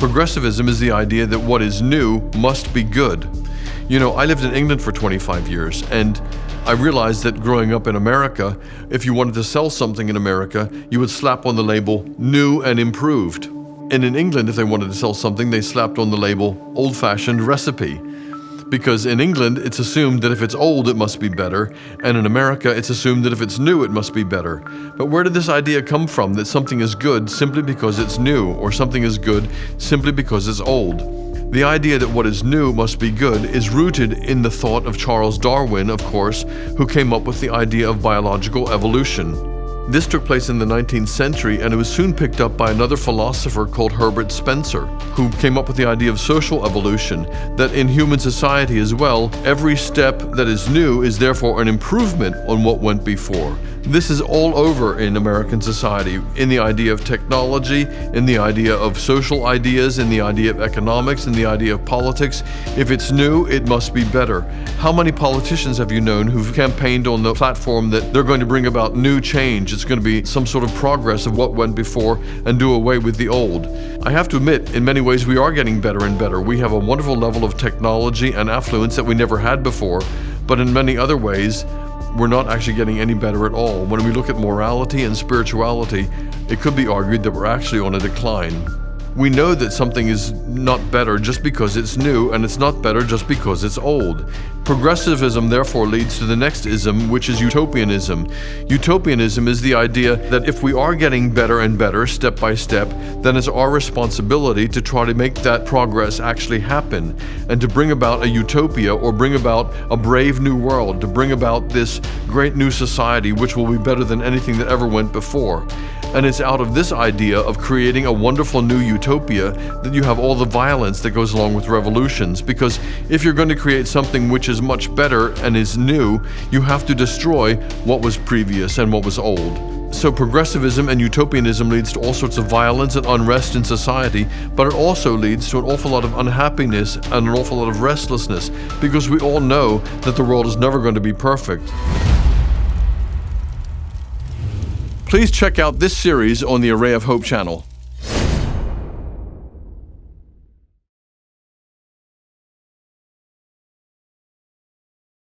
Progressivism is the idea that what is new must be good. I lived in England for 25 years, and I realized that growing up in America, if you wanted to sell something in America, you would slap on the label new and improved. And in England, if they wanted to sell something, they slapped on the label old-fashioned recipe. Because in England, it's assumed that if it's old, it must be better, and in America, it's assumed that if it's new, it must be better. But where did this idea come from, that something is good simply because it's new, or something is good simply because it's old? The idea that what is new must be good is rooted in the thought of Charles Darwin, of course, who came up with the idea of biological evolution. This took place in the 19th century, and it was soon picked up by another philosopher called Herbert Spencer, who came up with the idea of social evolution, that in human society as well, every step that is new is therefore an improvement on what went before. This is all over in American society, in the idea of technology, in the idea of social ideas, in the idea of economics, in the idea of politics. If it's new, it must be better. How many politicians have you known who've campaigned on the platform that they're going to bring about new change? It's going to be some sort of progress of what went before and do away with the old. I have to admit, in many ways, we are getting better and better. We have a wonderful level of technology and affluence that we never had before, but in many other ways, we're not actually getting any better at all. When we look at morality and spirituality, it could be argued that we're actually on a decline. We know that something is not better just because it's new, and it's not better just because it's old. Progressivism therefore leads to the next ism, which is utopianism. Utopianism is the idea that if we are getting better and better step by step, then it's our responsibility to try to make that progress actually happen, and to bring about a utopia, or bring about a brave new world, to bring about this great new society which will be better than anything that ever went before. And it's out of this idea of creating a wonderful new utopia that you have all the violence that goes along with revolutions. Because if you're going to create something which is much better and is new, you have to destroy what was previous and what was old. So progressivism and utopianism leads to all sorts of violence and unrest in society, but it also leads to an awful lot of unhappiness and an awful lot of restlessness, because we all know that the world is never going to be perfect. Please check out this series on the Array of Hope channel.